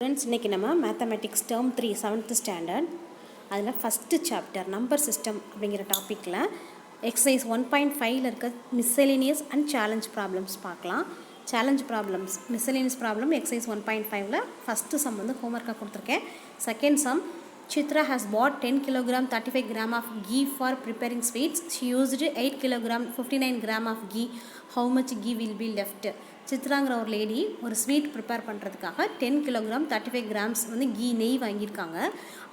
Friends, இன்றைக்கி நம்ம mathematics term 3 7th standard அதில் ஃபஸ்ட்டு சாப்டர் நம்பர் சிஸ்டம் அப்படிங்கிற டாப்பிக்கில் எக்ஸசைஸ் 1.5 இருக்க மிஸ்செலினியஸ் அண்ட் சேலஞ்ச் ப்ராப்ளம்ஸ் பார்க்கலாம். Challenge problems miscellaneous problem exercise 1.5ல் ஃபஸ்ட்டு சம் வந்து ஹோம்ஒர்க்காக கொடுத்துருக்கேன். Second sum, Chitra has bought 10 kg 35 gram of ghee for preparing sweets. She used 8 kg 59 gram of ghee. How much ghee will be left? சித்ராங்கிற ஒரு lady ஒரு sweet prepare பண்ணுறதுக்காக 10 kilogram 35 grams வந்து key நெய் வாங்கியிருக்காங்க.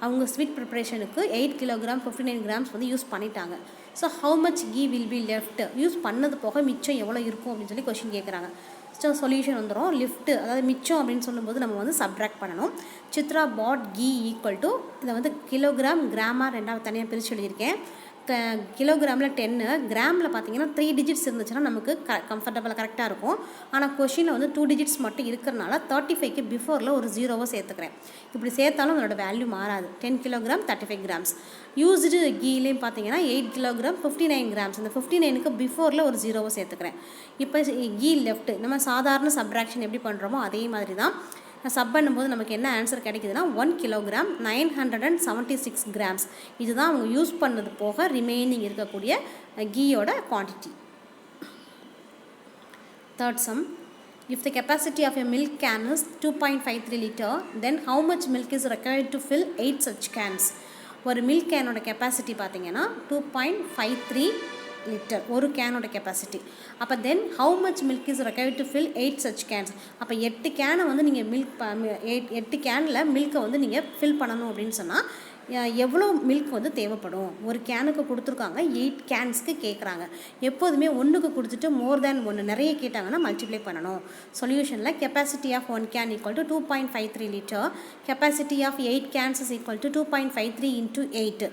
அவங்க ஸ்வீட் ப்ரிப்பரேஷனுக்கு 8 kilogram 59 grams வந்து use பண்ணிட்டாங்க. So how much ghee will be left, use பண்ணது போக மிச்சம் எவ்வளோ இருக்கும் அப்படின்னு சொல்லி கொஷின் கேட்குறாங்க. ஸோ சொல்யூஷன் வந்துடும். லிஃப்ட்டு அதாவது மிச்சம் அப்படின்னு சொல்லும்போது நம்ம வந்து சப்ட்ராக்ட் பண்ணணும். சித்ரா பாட் கீ ஈக்குவல் டு இதை வந்து கிலோகிராம் கிராமாக ரெண்டாவது தனியாக பிரித்து எழுதியிருக்கேன். கிலோகிராமில் 10, கிராமில் பார்த்தீங்கன்னா 3 டிஜிட்ஸ் இருந்துச்சுன்னா நமக்கு கம்ஃபர்டபுளாக கரெக்டாக இருக்கும். ஆனால் கொஷினில் வந்து 2 டிஜிட்ஸ் மட்டும் இருக்கிறனால 35க்கு பிஃபோரில் ஒரு 0 சேர்த்துக்கிறேன். இப்படி சேர்த்தாலும் அதோட வேல்யூ மாறாது. 10 கிலோகிராம் 35 கிராம்ஸ். யூஸ்டு கீலேயும் பார்த்தீங்கன்னா 8 கிலோகிராம் 59 கிராம்ஸ். இந்த 59க்கு பிஃபோரில் ஒரு 0 சேர்த்துக்கிறேன். இப்போ கீ லெஃப்ட் நம்ம சாதாரண சப்ட்ராக்ஷன் எப்படி பண்ணுறோமோ அதே மாதிரி தான் சப் பண்ணும்போது நமக்கு என்ன ஆன்சர் கிடைக்குதுன்னா 1 கிலோகிராம் 976 கிராம்ஸ். இதுதான் அவங்க யூஸ் பண்ணது போக ரிமைனிங் இருக்கக்கூடிய கீயோட quantity. Third sum, if the capacity of a milk can is 2.53 liter, then how much milk is required to fill 8 such cans? ஒரு மில்க் கேனோட கெப்பாசிட்டி பார்த்தீங்கன்னா 2.53 லிட்டர் ஒரு கேனோட கெப்பாசிட்டி. அப்போ then how much milk is required to fill 8 such cans. அப்போ 8 கேனை வந்து நீங்கள் milk 8 கேனில் மில்க்கை வந்து நீங்கள் ஃபில் பண்ணணும் அப்படின்னு சொன்னால் எவ்வளோ மில்க் வந்து தேவைப்படும். ஒரு கேனுக்கு கொடுத்துருக்காங்க, 8 கேன்ஸ்க்கு கேட்குறாங்க. எப்போதுமே ஒன்றுக்கு கொடுத்துட்டு மோர் தேன் 1 நிறைய கேட்டாங்கன்னா மல்டிப்ளை பண்ணணும். சொல்யூஷனில் capacity of 1 can equal to 2.53 litre, capacity of 8 cans is equal to 2.53 × 8.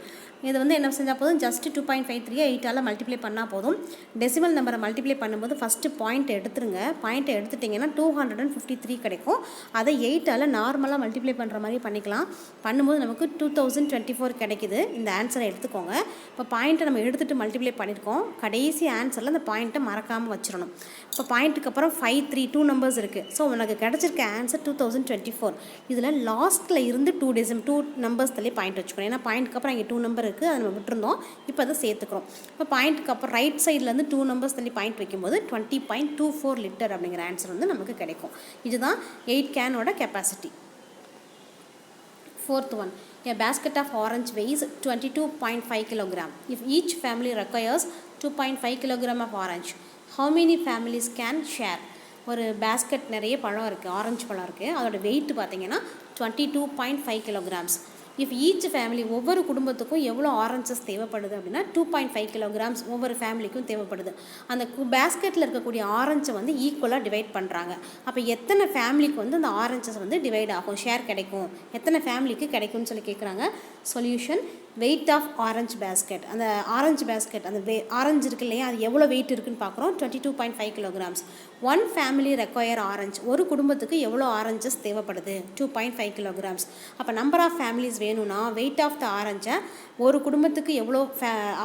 இது வந்து என்ன செஞ்சால் போதும், ஜஸ்ட் 2.53 8ஆல் மல்டிப்ளை பண்ணால் போதும். டெசிமல் நம்பரை மல்டிப்ளை பண்ணும்போது ஃபஸ்ட்டு பாயிண்ட் எடுத்துருங்க. பாயிண்ட்டை எடுத்துட்டிங்கன்னா 253 கிடைக்கும். அதை 8ஆல் நார்மலாக மல்டிப்ளை பண்ணுற மாதிரி பண்ணிக்கலாம். பண்ணும்போது நமக்கு 2024 கிடைக்குது. இந்த ஆன்சரை எடுத்துக்கோங்க. இப்போ பாயிண்ட்டை நம்ம எடுத்துகிட்டு மல்டிப்ளை பண்ணியிருக்கோம். கடைசி ஆன்சரில் அந்த பாயிண்ட்டை மறக்காமல் வச்சிடணும். இப்போ பாயிண்ட்டுக்கு அப்புறம் 5 3 2 நம்பர்ஸ் இருக்குது. ஸோ உனக்கு கிடச்சிருக்க ஆன்சர் 2024. இதில் லாஸ்ட்டில் இருந்து 2 நம்பர்ஸ் தள்ளி பாயிண்ட் வச்சுக்கணும். ஏன்னா பாயிண்ட்டுக்கு அப்புறம் இங்கே 2 நம்பர் இருக்குது, அதை நம்ம விட்டுருந்தோம். இப்போ அதை சேர்த்துக்கிறோம். இப்போ பாயிண்ட்டுக்கு அப்புறம் ரைட் சைட்லேருந்து 2 நம்பர்ஸ் தள்ளி பாயிண்ட் வைக்கும்போது 20.24 லிட்டர் அப்படிங்கிற ஆன்சர் வந்து நமக்கு கிடைக்கும். இதுதான் 8 கேனோட capacity. Fourth one, a basket of orange weighs 22.5 kg. If each family requires 2.5 kg of orange, how many families can share? ஒரு பேஸ்கெட் நிறைய பழம் இருக்குது, ஆரஞ்சு பழம் இருக்குது. அதோட வெயிட் பார்த்தீங்கன்னா 22.5 kilograms. இஃப் ஈச் ஃபேமிலி ஒவ்வொரு குடும்பத்துக்கும் எவ்வளோ ஆரஞ்சஸ் தேவைப்படுது அப்படின்னா 2.5 kilograms ஒவ்வொரு ஃபேமிலிக்கும் தேவைப்படுது. அந்த பேஸ்கெட்டில் இருக்கக்கூடிய ஆரஞ்சை வந்து ஈக்குவலாக டிவைட் பண்ணுறாங்க. அப்போ எத்தனை ஃபேமிலிக்கு வந்து அந்த ஆரஞ்சஸ் வந்து டிவைட் ஆகும், ஷேர் கிடைக்கும், எத்தனை ஃபேமிலிக்கு கிடைக்கும்னு சொல்லி கேட்குறாங்க. Solution, weight of orange basket. அந்த ஆரஞ்சு பேஸ்கெட் அந்த ஆரஞ்சு இருக்கு இல்லையா, அது எவ்வளோ வெயிட் இருக்குன்னு பார்க்குறோம். 22.5 kilograms. One family require orange, ஒரு குடும்பத்துக்கு எவ்வளோ ஆரஞ்சஸ் தேவைப்படுது, 2.5 kilograms. அப்போ நம்பர் ஆஃப் ஃபேமிலிஸ் வேணும்னா வெயிட் ஆஃப் த ஆரஞ்சை ஒரு குடும்பத்துக்கு எவ்வளோ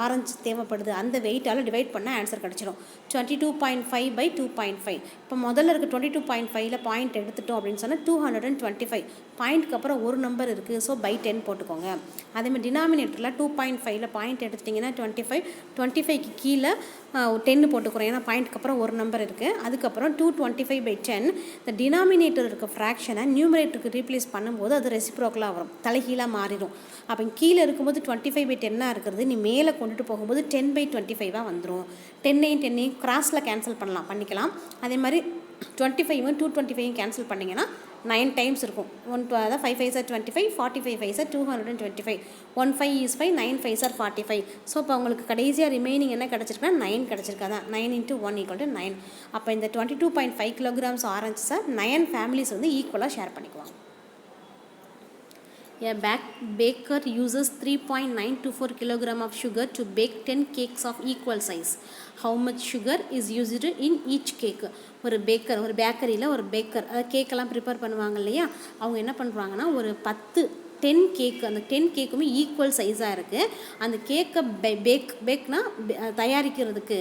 ஆரஞ்சு தேவைப்படுது அந்த வெயிட்டால் டிவைட் பண்ண ஆன்சர் கிடச்சிடும். 22.5 by 2.5. இப்போ முதல்ல இருக்க 22.5ல் பாயிண்ட் எடுத்துட்டோம் அப்படின்னு சொன்னால் 225. பாயிண்ட்க்கு அப்புறம் ஒரு நம்பர் இருக்குது, ஸோ by 10 போட்டுக்கோங்க. அதேமாதிரி டினாமினேட்டரில் 2.5ல் பாயிண்ட் எடுத்துட்டிங்கன்னா 25. 25க்கு கீழே 10 போட்டுக்கிறோம். ஏன்னா பாயிண்ட்க்கு அப்புறம் ஒரு நம்பர் இருக்குது. அதுக்கப்புறம் 225 by 10. இந்த டினாமினேட்டர் இருக்க ஃப்ராக்ஷனை நியூமரேட்டருக்கு ரீப்ளேஸ் பண்ணும்போது அது ரெசிப்ரோக்கலாக வரும், தலைகீழாக மாறிடும். அப்போ கீழே இருக்கும்போது 25 by 10 இருக்கிறது, நீ மேலே கொண்டுட்டு போகும்போது 10 by 25 வந்துடும். 10ஐயும் கிராஸில் கேன்சல் பண்ணிக்கலாம். அதே மாதிரி 25 225 கேன்சல் பண்ணிங்கன்னா 9 டைம்ஸ் இருக்கும். 5 5s are 25, 45 5s are 225. 1 5 is 5, 9 5s are 45. So இப்போ உங்களுக்கு கடைசியாக ரிமைனிங் என்ன கிடச்சிருக்குன்னா 9 கிடச்சிருக்காதான். 9 × 1 = 9. அப்போ இந்த 22.5 kilograms ஆரஞ்சஸை 9 ஃபேமிலிஸ் வந்து ஈக்குவலாக ஷேர் பண்ணிக்குவாங்க. A baker uses 3.924 kg of sugar to bake 10 cakes of equal size. How much sugar is used in each cake? ஒரு பேக்கரியில் ஒரு பேக்கர் கேக்கெல்லாம் ப்ரிப்பேர் பண்ணுவாங்க இல்லையா, அவங்க என்ன பண்ணுறாங்கன்னா ஒரு 10 கேக், அந்த 10 கேக்குமே ஈக்குவல் சைஸாக இருக்குது. அந்த கேக்கை பேக்னா தயாரிக்கிறதுக்கு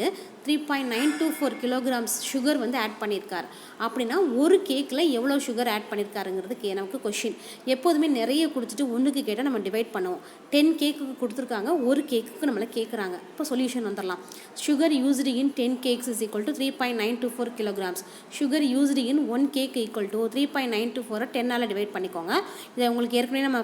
3.924 kilograms சுகர் வந்து ஆட் பண்ணியிருக்காரு. அப்படின்னா ஒரு கேக்கில் எவ்வளோ சுகர் ஆட் பண்ணியிருக்காருங்கிறது நமக்கு கொஷின். எப்போதுமே நிறைய கொடுத்துட்டு ஒன்றுக்கு கேட்டால் நம்ம டிவைட் பண்ணுவோம். 10 கேக்குக்கு கொடுத்துருக்காங்க, ஒரு கேக்குக்கு நம்மளை கேட்குறாங்க. இப்போ சொல்யூஷன் வந்துடலாம். Sugar used in 10 cakes is equal to 3.924 kilograms. Sugar used in 1 cake equal to 3.924 10ஆல் டிவைட் பண்ணிக்கோங்க. இதை உங்களுக்கு ஏற்கனவே நம்ம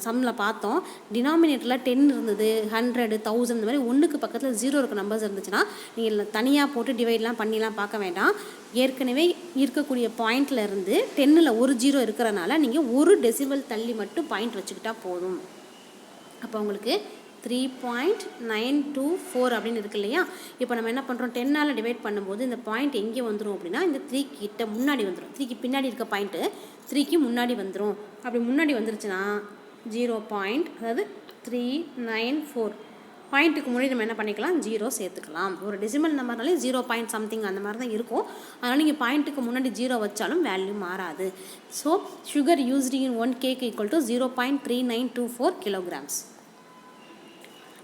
சம்மில் பார்த்தோம். டினாமினேட்டரில் 10 இருந்தது, 100, 1000 இந்த மாதிரி ஒன்றுக்கு பக்கத்தில் 0 இருக்க நம்பர்ஸ் இருந்துச்சுன்னா நீங்கள் தனியாக போட்டு டிவைட்லாம் பண்ணிலாம் பார்க்க வேண்டாம். ஏற்கனவே இருக்கக்கூடிய பாயிண்டில் இருந்து 10ல் ஒரு 0 இருக்கிறனால நீங்கள் ஒரு டெசிமல் தள்ளி மட்டும் பாயிண்ட் வச்சுக்கிட்டா போதும். அப்போ உங்களுக்கு 3.924 அப்படின்னு இருக்கு இல்லையா. இப்போ நம்ம என்ன பண்ணுறோம், 10ஆல் டிவைட் பண்ணும்போது இந்த பாயிண்ட் எங்கே வந்துடும் அப்படின்னா இந்த 3 கிட்ட முன்னாடி வந்துடும். 3க்கு பின்னாடி இருக்க பாயிண்ட்டு 3க்கு முன்னாடி வந்துடும். அப்படி முன்னாடி வந்துருச்சுன்னா 0. அதாவது 394 பாயிண்ட்டுக்கு முன்னாடி நம்ம என்ன பண்ணிக்கலாம், 0 சேர்த்துக்கலாம். ஒரு டெசிமல் நம்பர்னாலே 0. something அந்த மாதிரி தான் இருக்கும். அதனால் நீங்கள் பாயிண்ட்டுக்கு முன்னாடி 0 வச்சாலும் வேல்யூ மாறாது. So sugar used in 1 cake equal to 0.3924 kilograms.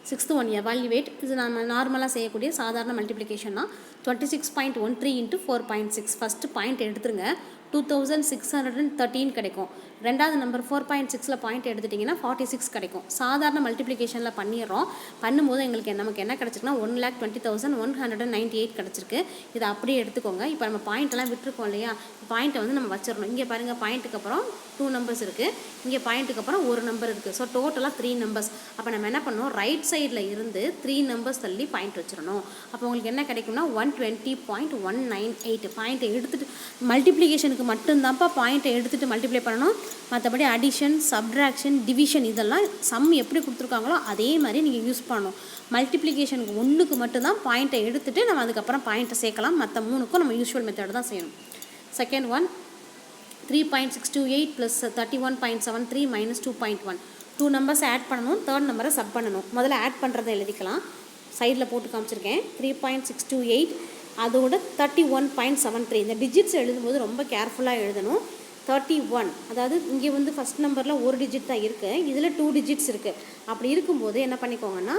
6th one, evaluate. இது நம்ம நார்மலாக செய்யக்கூடிய சாதாரண மல்டிப்ளிகேஷன்னா 26.13 into 4.6. ஃபஸ்ட்டு பாயிண்ட் எடுத்துருங்க, 2613 கிடைக்கும். ரெண்டாவது நம்பர் 4.6ல் பாயிண்ட் எடுத்துட்டிங்கன்னா 46 கிடைக்கும். சாதாரண மல்டிப்ளிகேஷனில் பண்ணிடுறோம். பண்ணும்போது நமக்கு என்ன கிடச்சிருக்குன்னா 1,20,198 கிடச்சிருக்கு. இதை அப்படியே எடுத்துக்கோங்க. இப்போ நம்ம பாயிண்ட்டெல்லாம் விட்டுருக்கோம் இல்லையா, பாயிண்ட்டை வந்து நம்ம வச்சிடணும். இங்கே பாருங்கள், பாயிண்ட்டுக்கு அப்புறம் 2 நம்பர்ஸ் இருக்குது, இங்கே பாயிண்ட்டுக்கு அப்புறம் ஒரு நம்பர் இருக்குது. ஸோ டோட்டலாக 3 நம்பர்ஸ். அப்போ நம்ம என்ன பண்ணணும், ரைட் சைடில் இருந்து 3 நம்பர்ஸ் தள்ளி பாயிண்ட் வச்சிடணும். அப்போ உங்களுக்கு என்ன கிடைக்கும்னா 120.198. பாயிண்ட்டை எடுத்துகிட்டு மல்டிப்ளிகேஷனுக்கு மட்டும்தான்ப்பா பாயிண்ட்டை எடுத்துகிட்டு மல்டிப்ளை பண்ணணும். மற்றபடி அடிஷன், சப்ட்ராக்ஷன், டிவிஷன் இதெல்லாம் சம் எப்படி கொடுத்துருக்காங்களோ அதே மாதிரி நீங்கள் யூஸ் பண்ணணும். மல்டிப்ளிகேஷனுக்கு ஒன்றுக்கு மட்டும்தான் பாயிண்ட்டை எடுத்துகிட்டு நம்ம அதுக்கப்புறம் பாயிண்ட்டை சேர்க்கலாம். மற்ற 3க்கும் நம்ம யூஸ்வல் மெத்தட் தான் செய்யணும். Second one, 3.628 + 31.73 - 2.1. 2 நம்பர்ஸ் ஆட் பண்ணணும், தேர்ட் நம்பரை சப் பண்ணணும். முதல்ல ஆட் பண்ணுறதை எழுதிக்கலாம். சைடில் போட்டு காமிச்சிருக்கேன். 3.628 அதோட 31.73. இந்த டிஜிட்ஸ் எழுதும்போது ரொம்ப கேர்ஃபுல்லாக எழுதணும். 31, அதாவது இங்கே வந்து ஃபஸ்ட் நம்பரில் ஒரு டிஜிட் தான் இருக்குது, இதில் 2 டிஜிட்ஸ் இருக்குது. அப்படி இருக்கும்போது என்ன பண்ணிக்கோங்கன்னா,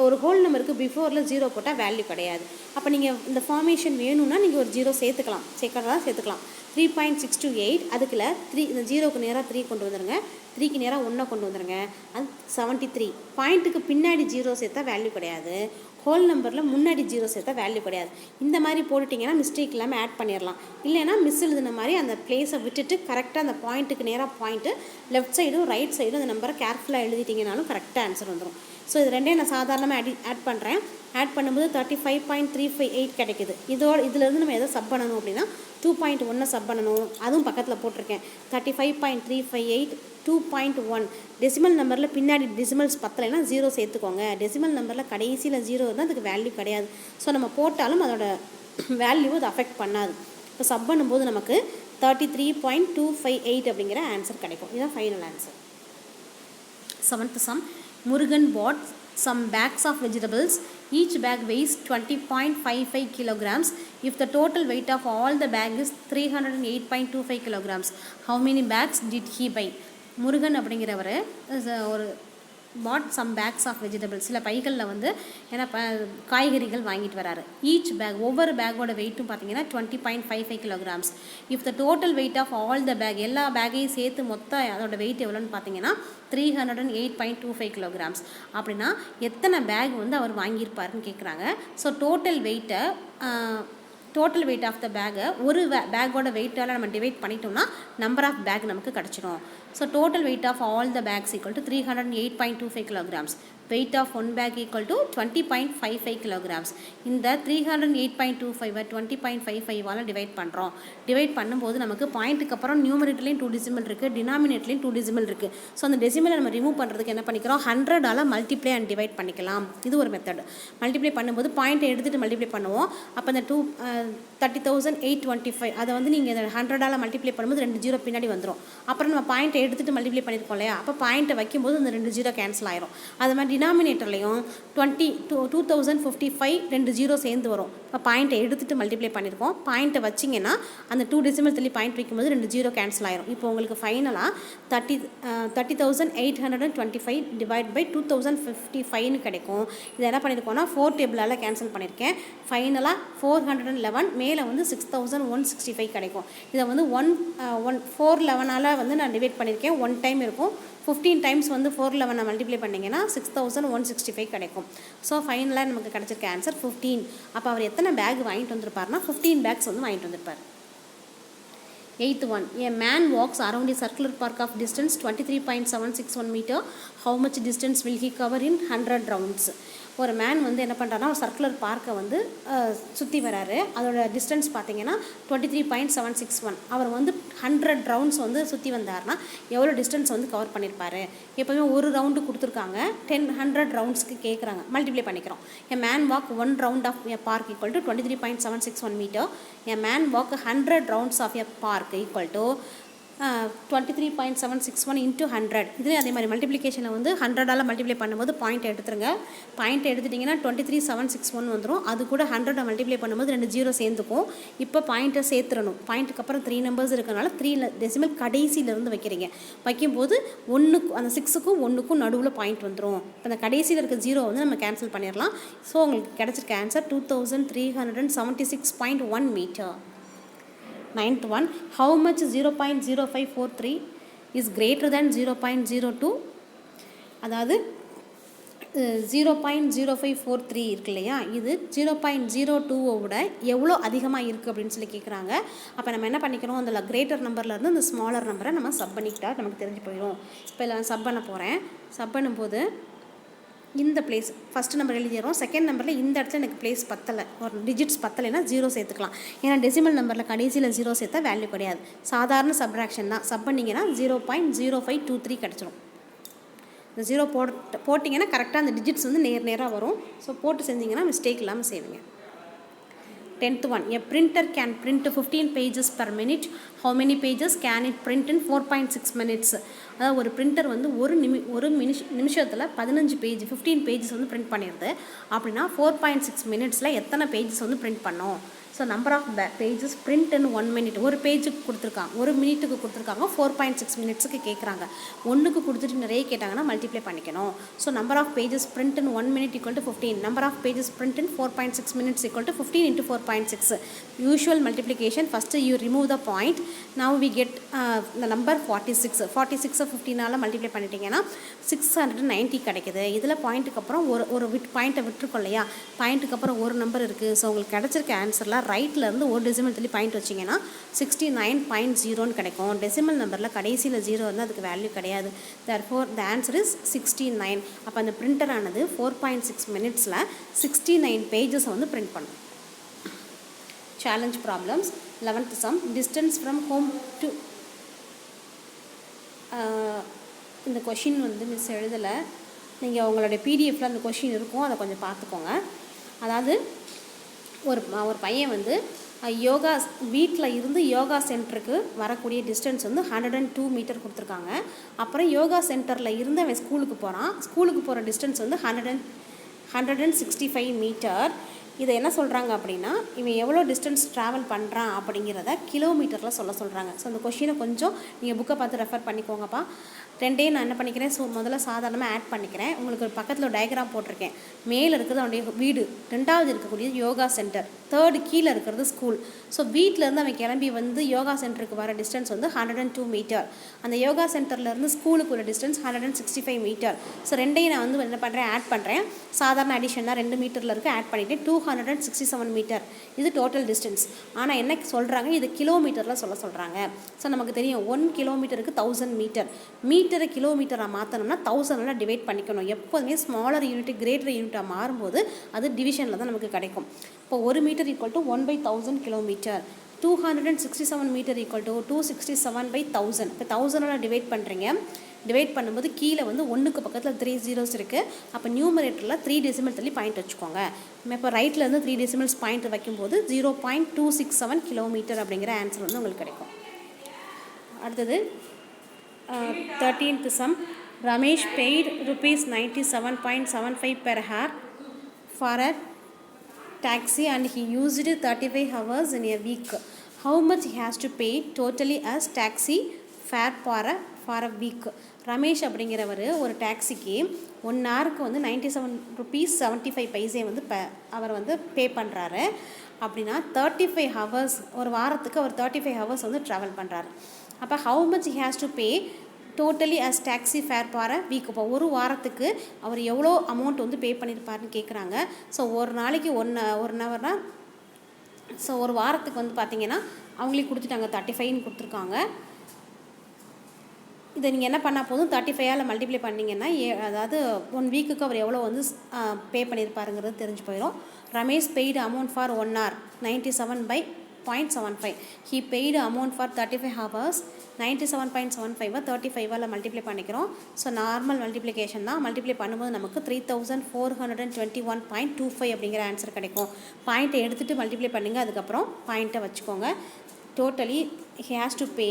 ஒரு ஹோல் நம்பருக்கு பிஃபோரில் 0 போட்டால் வேல்யூ கிடையாது. அப்போ நீங்கள் இந்த ஃபார்மேஷன் வேணும்னா நீங்கள் ஒரு 0 சேர்த்துக்கலாம், சேர்க்கலாம். 3.628 அதுக்குள்ள 3, இந்த 0க்கு நேராக 3 கொண்டு வந்துடுங்க, 3க்கு நேராக 1 கொண்டு வந்துடுங்க, அது 73. பாயிண்ட்டுக்கு பின்னாடி 0 சேர்த்தா வேல்யூ கிடையாது, ஹோல் நம்பரில் முன்னாடி 0 சேர்த்தா வேல்யூ கிடையாது. இந்த மாதிரி போட்டுட்டிங்கன்னா மிஸ்டேக் இல்லாமல் ஆட் பண்ணிடலாம். இல்லைனா மிஸ் எழுதுன மாதிரி அந்த பிளேஸை விட்டுட்டு கரெக்டாக அந்த பாயிண்ட்டுக்கு நேராக பாயிண்ட்டு லெஃப்ட் சைடும் ரைட் சைடும் அந்த நம்பரை கேர்ஃபுல்லாக எழுதிட்டிங்கனாலும் கரெக்டாக ஆன்சர் வந்துடும். ஸோ இது ரெண்டையும் நான் சாதாரணமாக ஆட் பண்ணுறேன். ஆட் பண்ணும்போது 35.358 கிடைக்குது. இதிலேருந்து நம்ம எதை சப் பண்ணணும் அப்படின்னா 2.1 சப் பண்ணணும். அதுவும் பக்கத்தில் போட்டிருக்கேன். 35.358 2.1. டெசிமல் நம்பரில் பின்னாடி டெசிமல்ஸ் பத்தலைன்னா 0 சேர்த்துக்கோங்க. டெசிமல் நம்பரில் கடைசியில் 0 இருந்தால் அதுக்கு வேல்யூ கிடையாது. ஸோ நம்ம போட்டாலும் அதோட வேல்யூ அது அஃபெக்ட் பண்ணாது. இப்போ சப் பண்ணும்போது நமக்கு 33.258 அப்படிங்கிற ஆன்சர் கிடைக்கும். இதுதான் final answer. 7th sum, Murugan bought some bags of vegetables. Each bag weighs 20.55 kilograms. If the total weight of all the bag is 308.25 kilograms, how many bags did he buy? Murugan அப்படிங்கிறவர் ஒரு bought some bags of vegetables, சில பைகளில் வந்து ஏன்னா காய்கறிகள் வாங்கிட்டு வராரு. Each back, ஒவ்வொரு பேக்கோட வெயிட்டும் பார்த்தீங்கன்னா 20.55 kilograms. If the total weight of all the bag, எல்லா பேக்கையும் சேர்த்து மொத்த அதோட வெயிட் எவ்வளோன்னு பார்த்தீங்கன்னா 308.25 kilograms. அப்படின்னா எத்தனை பேக் வந்து அவர் வாங்கியிருப்பாருன்னு கேட்குறாங்க. So total weight of the பேக்கை ஒரு பேக்கோட வெயிட்டால் நம்ம டிவைட் பண்ணிட்டோம்னா நம்பர் ஆஃப் பேக் நமக்கு கிடச்சிடும். So total weight of all the bags equal to 308.25 kilograms. weight of one bag equal to 20.55 kilograms. இந்த 308.25 20.55 டிவைட் பண்ணுறோம். டிவைட் பண்ணும்போது நமக்கு பாயிண்ட்டுக்கு அப்புறம் நியூமரேட்டர்லேயும் 2 டெசிமல் இருக்குது, டினாமினேட்டர்லேயும் 2 டெசிமல் இருக்குது. ஸோ அந்த டெசிமலை நம்ம ரிமூவ் பண்ணுறதுக்கு என்ன பண்ணிக்கிறோம், 100ஆல் மல்டிப்ளை அண்ட் டிவைட் பண்ணிக்கலாம். இது ஒரு மெத்தட். மல்டிப்ளை பண்ணும்போது பாயிண்ட்டை எடுத்துகிட்டு மல்டிப்ளை பண்ணுவோம். அப்போ இந்த 30,825 அதை வந்து நீங்கள் 100ஆல் மல்டிப்ளை பண்ணும்போது 2 0 பின்னாடி வந்துடும். அப்புறம் நம்ம பாயிண்ட்டை எடுத்துகிட்டு மல்டிப்ளை பண்ணியிருக்கோம் இல்லையா, அப்போ பாயிண்ட்டை வைக்கும்போது அந்த 2 0 கேன்சல் ஆயிரும். அது மாதிரி டினாமினேட்டர்லையும் 2055 2 ஜீரோ சேர்ந்து வரும். இப்போ பாயிண்ட்டை எடுத்துகிட்டு மல்டிப்ளை பண்ணியிருக்கோம். பாயிண்ட்டை வச்சிங்கன்னா அந்த 2 டெசிமல் தள்ளி பாயிண்ட் வைக்கும்போது 2 ஜீரோ கேன்சல் ஆயிரும். இப்போ உங்களுக்கு ஃபைனலாக 30,825 டிவைட் பை 2055 கிடைக்கும். இதை என்ன பண்ணியிருக்கோன்னா 4 டேபிளால் கேன்சல் பண்ணியிருக்கேன். ஃபைனலாக 411 மேலே வந்து 6165 கிடைக்கும். இதை வந்து 411 வந்து நான் டிவைட் பண்ணியிருக்கேன். 1 டைம் இருக்கும். 15 டைம்ஸ் வந்து 411 மல்டிப்ளை பண்ணிங்கன்னா 6165 கிடைக்கும். ஸோ ஃபைனலாக நமக்கு கிடச்சிருக்க ஆன்சர் 15. அப்போ அவர் எத்தனை பேக் வாங்கிட்டு வந்திருப்பார்னா 15 பேக்ஸ் வந்து வாங்கிட்டு வந்திருப்பார். 8th one, a man walks around a circular park of distance 23.761 meter. How much distance will he cover in 100 rounds? ஒரு மேன் வந்து என்ன பண்ணுறாருனா ஒரு சர்க்குலர் பார்க்கை வந்து சுற்றி வராரு. அதோட டிஸ்டன்ஸ் பார்த்தீங்கன்னா 23.761. அவர் வந்து 100 ரவுண்ட்ஸ் வந்து சுற்றி வந்தார்னா எவ்வளோ டிஸ்டன்ஸ் வந்து கவர் பண்ணியிருப்பார்? எப்போவுமே ஒரு ரவுண்டு கொடுத்துருக்காங்க, 100 ரவுண்ட்ஸ்க்கு கேட்குறாங்க. மல்டிப்ளை பண்ணிக்கிறோம். A man walk 1 round of a park equal to 23.761 metre. A man walk 100 rounds of a park equal to 23.761 into 100. இதுலேயும் அதே மாதிரி மல்டிப்ளிகேஷனில் வந்து 100ஆல் மல்டிப்ளை பண்ணும்போது பாயிண்ட் எடுத்துருங்க. பாயிண்ட் எடுத்துட்டிங்கன்னா 23.761 வந்துடும். அது கூட 100 மல்டிப்ளை பண்ணும்போது 2 ஜீரோ சேர்ந்துக்கும். இப்போ பாயிண்ட்டை சேர்த்துடணும். பாயிண்ட்டுக்கு அப்புறம் 3 நம்பர்ஸ் இருக்கிறனால 3 டெசிமல் கடைசியிலேருந்து வைக்கிறீங்க. வைக்கும்போது 1க்கு அந்த 6க்கும் 1க்கும் நடுவில் பாயிண்ட் வந்துடும். இப்போ அந்த கடைசியில் இருக்க ஜீரோ வந்து நம்ம கேன்சல் பண்ணிடலாம். ஸோ உங்களுக்கு கிடச்சிருக்க answer 2376.1 metre. 9th one, how much 0.0543 is greater than 0.02? அதாவது 0.0543 இருக்கு இல்லையா, இது 0.02 விட எவ்வளோ அதிகமாக இருக்குது அப்படின்னு சொல்லி கேட்குறாங்க. அப்போ நம்ம என்ன பண்ணிக்கிறோம், அதில் கிரேட்டர் நம்பர்லேருந்து அந்த ஸ்மாலர் நம்பரை நம்ம சப் பண்ணிக்கிட்டால் நமக்கு தெரிஞ்சு போயிடும். இப்போ நான் சப் பண்ண போகிறேன். சப் பண்ணும்போது இந்த பிளேஸ் ஃபஸ்ட்டு நம்பர் எழுதிடுறோம். செகண்ட் நம்பரில் இந்த இடத்துல எனக்கு பிளேஸ் பத்தலை, ஒரு டிஜிட்ஸ் பத்தலைன்னா ஜீரோ சேர்த்துக்கலாம். ஏன்னா டெசிமல் நம்பரில் கடைசியில் ஜீரோ சேர்த்தா வேல்யூ கிடையாது. சாதாரண சப்ராக்ஷன் தான். சப் பண்ணிங்கன்னா 0.0523 கிடச்சிரும். இந்த ஜீரோ போட்டிங்கன்னா கரெக்டாக அந்த டிஜிட்ஸ் வந்து நேராக வரும். ஸோ போட்டு செஞ்சிங்கன்னா மிஸ்டேக் இல்லாமல் செய்வீங்க. 10th one, a printer can print 15 pages per minute. How many pages can it print in 4.6 minutes? அதாவது ஒரு பிரிண்டர் வந்து ஒரு நிமிஷத்தில் 15 பேஜ் 15 பேஜஸ் வந்து பிரிண்ட் பண்ணிடுது. அப்படின்னா 4.6 மினிட்ஸில் எத்தனை பேஜஸ் வந்து பிரிண்ட் பண்ணோம்? So number of pages print in 1 minute. ஒரு பேஜுக்கு கொடுத்துருக்காங்க, ஒரு மினிட்டுக்கு கொடுத்துருக்காங்க. 4.6 மினிட்ஸுக்கு கேட்குறாங்க. ஒன்றுக்கு கொடுத்துட்டு நிறைய கேட்டாங்கன்னா மல்டிப்ளை பண்ணிக்கணும். So number of pages print in 1 minute equal to 15. Number of pages print in 4.6 minutes equal to 15 into 4.6. Usual multiplication, first you remove the point. Now we get the number 46. 46 15ஆல் மல்டிப்ளை பண்ணிட்டீங்கன்னா 690 கிடைக்குது. இதில் பாயிண்ட்டுக்கு அப்புறம் ஒரு பாயிண்ட்டை விட்டுருக்கோம் இல்லையா, பாயிண்ட்டுக்கு அப்புறம் ஒரு நம்பர் இருக்குது. ஸோ உங்களுக்கு கிடச்சிருக்க ஆன்சரில் ரைட்லேருந்து ஒரு டெசிமல் தள்ளி பாயிண்ட் வச்சிங்கன்னா 69.0 கிடைக்கும். டெசிமல் நம்பரில் கடைசியில் ஜீரோ வந்து அதுக்கு வேல்யூ கிடையாது. therefore the answer is 69. அப்போ அந்த பிரிண்டரானது 4.6 மினிட்ஸில் 69 பேஜஸை வந்து பிரிண்ட் பண்ணும். Challenge problems. 11th sum, distance from home to இந்த கொஷின் வந்து மிஸ் எழுதலை. நீங்கள் உங்களுடைய பிடிஎஃப்பில் அந்த கொஷின் இருக்கும், அதை கொஞ்சம் பார்த்துக்கோங்க. அதாவது ஒரு பையன் வந்து யோகா வீட்டில் இருந்து யோகா சென்டருக்கு வரக்கூடிய டிஸ்டன்ஸ் வந்து 102 மீட்டர் கொடுத்துருக்காங்க. அப்புறம் யோகா சென்டரில் இருந்து அவன் ஸ்கூலுக்கு போகிறான். ஸ்கூலுக்கு போகிற டிஸ்டன்ஸ் வந்து 165 மீட்டர். இதை என்ன சொல்கிறாங்க அப்படின்னா, இவன் எவ்வளோ டிஸ்டன்ஸ் ட்ராவல் பண்ணுறான் அப்படிங்கிறத கிலோமீட்டரில் சொல்கிறாங்க. ஸோ அந்த கொஷினை கொஞ்சம் நீங்கள் புக்கை பார்த்து ரெஃபர் பண்ணிக்கோங்கப்பா. ரெண்டையும் நான் என்ன பண்ணிக்கிறேன், ஸோ முதல்ல சாதாரணமாக ஆட் பண்ணிக்கிறேன். உங்களுக்கு ஒரு பக்கத்தில் ஒரு டயக்ராம் போட்டிருக்கேன். மேலே இருக்கிறது அவனுடைய வீடு, 2வது இருக்கக்கூடிய யோகா சென்டர், 3rd கீழே இருக்கிறது ஸ்கூல். ஸோ வீட்டிலேருந்து அவன் கிளம்பி வந்து யோகா சென்டருக்கு வர டிஸ்டன்ஸ் வந்து 102 மீட்டர். அந்த யோகா சென்டர்லேருந்து ஸ்கூலுக்கு உள்ள டிஸ்டன்ஸ் 165 மீட்டர். ஸோ ரெண்டையும் நான் வந்து என்ன பண்ணுறேன், ஆட் பண்ணுறேன். சாதாரண அடிஷன் தான், 2 மீட்டரில் இருக்குது, ஆட் பண்ணிவிட்டு 267 மீட்டர். இது டோட்டல் டிஸ்டன்ஸ். ஆனால் என்ன சொல்கிறாங்க, இது கிலோமீட்டரில் சொல்கிறாங்க. ஸோ நமக்கு தெரியும் 1 கிலோமீட்டருக்கு 1000 மீட்டர். மீட்டரை கிலோமீட்டராக மாற்றணும்னா 1000 டிவைட் பண்ணிக்கணும். எப்போதுமே ஸ்மாலர் யூனிட் கிரேட்டர் யூனிட்டாக மாறும்போது அது டிவிஷனில் தான் நமக்கு கிடைக்கும். இப்போ 1 metre equal to 1/1000 kilometre. 267 metre equal to 267/1000. இப்போ 1000 டிவைட் பண்ணுறீங்க. டிவைட் பண்ணும்போது கீழே வந்து 1க்கு பக்கத்தில் 3 zeros இருக்குது. அப்போ நியூமரேட்டரில் 3 டெசிமல் தள்ளி பாயிண்ட் வச்சுக்கோங்க. இப்போ ரைட்லேருந்து 3 டெசிமல்ஸ் பாயிண்ட் வைக்கும்போது 0.267 கிலோமீட்டர் அப்படிங்கிற ஆன்சர் வந்து உங்களுக்கு கிடைக்கும். அடுத்தது 13th sum, Ramesh paid rupees 97.75 per hour for a taxi and he used 35 hours in a week. How much he has to pay totally as taxi fare for a week? Ramesh அப்படிங்கிறவர் ஒரு டாக்ஸிக்கு 1 ஹவருக்கு வந்து 97 rupees 75 paise வந்து அவர் வந்து பே பண்ணுறாரு. அப்படின்னா 35 hours, ஒரு வாரத்துக்கு அவர் 35 ஹவர்ஸ் வந்து ட்ராவல் பண்ணுறாரு. அப்போ how much he has to pay totally as taxi fare for week. இப்போ ஒரு வாரத்துக்கு அவர் எவ்வளோ அமௌண்ட் வந்து பே பண்ணியிருப்பாருன்னு கேட்குறாங்க. ஸோ ஒரு நாளைக்கு ஒன் ஹவர்னால் ஸோ ஒரு வாரத்துக்கு வந்து பார்த்திங்கன்னா அவங்களே கொடுத்துட்டாங்க 35ன்னு கொடுத்துருக்காங்க. இதை நீங்கள் என்ன பண்ணால் போதும் 35ஆல் மல்டிப்ளை பண்ணிங்கன்னா அதாவது 1 வீக்குக்கு அவர் எவ்வளோ வந்து பே பண்ணியிருப்பாருங்கிறது தெரிஞ்சு போயிடும். Ramesh paid amount for 1 hour 97/0.75. He paid amount for 35 hours 97.75 35ஆல் மல்டிப்ளை பண்ணிக்கிறோம். ஸோ நார்மல் மல்டிப்ளிகேஷன் தான். மல்டிப்ளை பண்ணும்போது நமக்கு 3421.25 அப்படிங்கிற ஆன்சர் கிடைக்கும். பாயிண்ட்டை எடுத்துகிட்டு மல்டிப்ளை பண்ணுங்கள், அதுக்கப்புறம் பாயிண்ட்டை வச்சுக்கோங்க. Totally he has to pay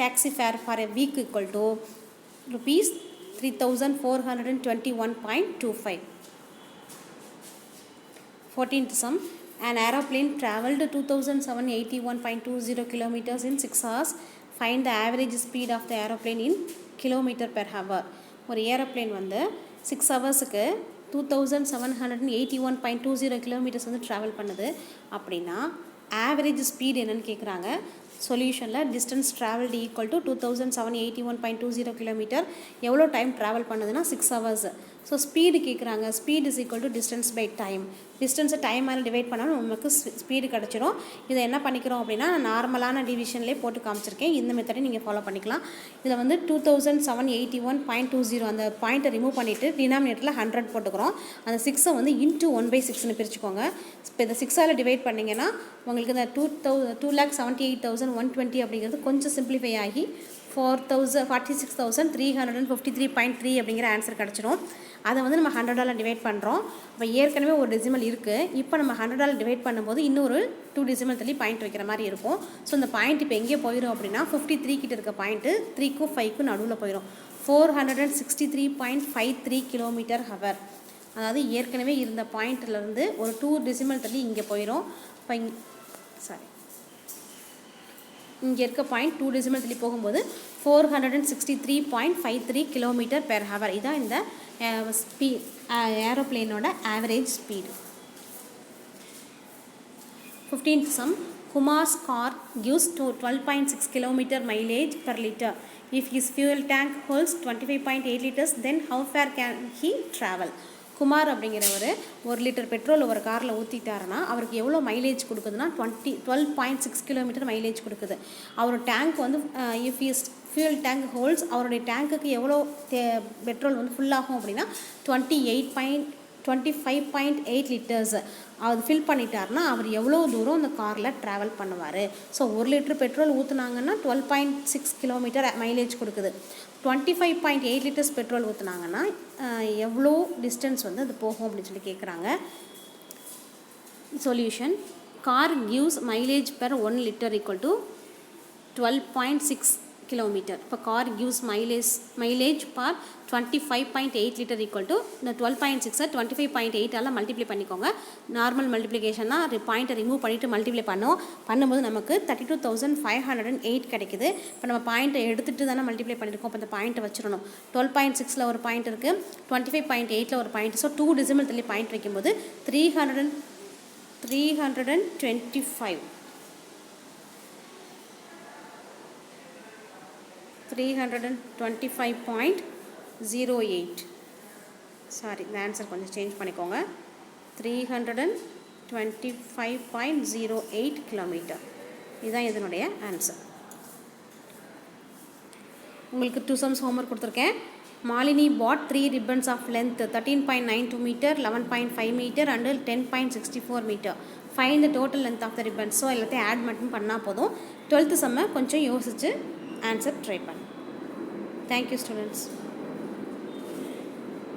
taxi fare for a week equal to rupees 3421.25. 14th sum. An aeroplane travelled 2781.20 kilometers in 6 hours. Find the average speed of the aeroplane in kilometer per hour. ஒரு aeroplane வந்து 6 ஹவர்ஸுக்கு 2781.20 kilometres வந்து travel பண்ணுது. அப்படின்னா average speed என்னன்னு கேட்குறாங்க. சொல்யூஷனில் distance travelled equal to 2781.20 kilometre. எவ்வளோ time travel பண்ணுதுன்னா 6 ஹவர்ஸ். ஸோ ஸ்பீடு கேட்குறாங்க. Speed is equal to distance by time. டிஸ்டன்ஸை டைமால் டிவைட் பண்ணாலும் நமக்கு ஸ்பீடு கிடச்சிரும். இதை என்ன பண்ணிக்கிறோம் அப்படின்னா நார்மலான டிவிஷன்லேயே போட்டு காமிச்சிருக்கேன். இந்த மெத்தடை நீங்கள் ஃபாலோ பண்ணிக்கலாம். இதில் வந்து 2781.20 அந்த பாயிண்ட்டை ரிமூவ் பண்ணிவிட்டு டினாமினேட்டரில் 100 போட்டுக்கிறோம். அந்த 6 வந்து இன்ட்டு 1/6ன்னு பிரிச்சுக்கோங்க. இப்போ இதை 6ஆல் டிவைட் பண்ணிங்கன்னா உங்களுக்கு இந்த 2,78,120 அப்படிங்கிறது கொஞ்சம் சிம்பிளிஃபை ஆகி 46,353.3 அப்படிங்கிற ஆன்சர் கிடச்சிரும். அதை வந்து நம்ம 100ஆல் டிவைட் பண்ணுறோம். இப்போ ஏற்கனவே ஒரு டெசிமல் இருக்குது. இப்போ நம்ம 100ஆல் டிவைட் பண்ணும்போது இன்னொரு 2 டெசிமல் தள்ளி பாயிண்ட் வைக்கிற மாதிரி இருக்கும். ஸோ இந்த பாயிண்ட் இப்போ எங்கே போயிடும் அப்படின்னா 53 கிட்ட இருக்க பாயிண்ட்டு 3க்கும் 5க்கும் நடுவில் போயிடும். 463.53 கிலோமீட்டர் ஹவர். அதாவது ஏற்கனவே இருந்த பாயிண்ட்லேருந்து ஒரு 2 டெசிமல் தள்ளி இங்கே போயிடும். இப்போ இங்கே இருக்க பாயிண்ட் 2 டெசிமல் தள்ளி போகும்போது 463.53 கிலோமீட்டர் பெர் ஹவர். இதான் இந்த ஏரோப்ளேனோட average speed. 15th sum. Kumar's car gives 12.6 km mileage per liter. If his fuel tank holds 25.8 liters, then how far can he travel? Kumar அப்படிங்கிறவர் 1 லிட்டர் பெட்ரோல் ஒரு காரில் ஊற்றிட்டாருன்னா அவருக்கு எவ்வளோ மைலேஜ் கொடுக்குதுன்னா 12.6 கிலோமீட்டர் மைலேஜ் கொடுக்குது. அவர் tank வந்து if is fuel tank holes, அவருடைய டேங்க்குக்கு எவ்வளோ petrol வந்து ஃபுல்லாகும் அப்படின்னா 25.8 லிட்டர்ஸ் அது ஃபில் பண்ணிட்டாருன்னா அவர் எவ்வளோ தூரம் அந்த காரில் ட்ராவல் பண்ணுவார். ஸோ 1 லிட்டர் பெட்ரோல் ஊற்றுனாங்கன்னா 12.6 கிலோமீட்டர் மைலேஜ் கொடுக்குது. 25.8 லிட்டர்ஸ் பெட்ரோல் ஊற்றுனாங்கன்னா எவ்வளோ டிஸ்டன்ஸ் வந்து அது போகும் அப்படின்னு சொல்லி கேட்குறாங்க. Solution. Car gives mileage per 1 litre equal to 12.6 kilometre. இப்போ car gives mileage for 25.8 litre equal to இந்த 12.6 25.8ஆல் மல்டிப்ளை பண்ணிக்கோங்க. நார்மல் மல்டிப்ளிகேஷன்னா பாயிண்ட்டை ரிமூவ் பண்ணிவிட்டு மல்டிப்ளை பண்ணும்போது நமக்கு 32,508 கிடைக்குது. இப்போ நம்ம பாயிண்ட்டை எடுத்துகிட்டு தானே மல்டிப்ளை பண்ணியிருக்கோம். இப்போ இந்த பாயிண்ட்டை வச்சிடணும். 12.6ல் ஒரு பாயிண்ட் இருக்குது, 25.8ல் ஒரு பாயிண்ட். ஸோ 2 டெசிமல் தள்ளி பாயிண்ட் வைக்கும்போது 325.08. சாரி, இந்த ஆன்சர் கொஞ்சம் சேஞ்ச் பண்ணிக்கோங்க. 325.08 கிலோமீட்டர். இதுதான் இதனுடைய ஆன்சர். உங்களுக்கு 2 sums ஹோம்ஒர்க் கொடுத்துருக்கேன். Malini bought 3 ribbons of length 13.92 metre, 11.5 metre and 10.64 metre. Find the total length of the ribbons. So எல்லாத்தையும் ஆட் மட்டும் பண்ணால் போதும். 12th sum கொஞ்சம் யோசித்து ஆன்சர் ட்ரை பண்ணு. Thank you students.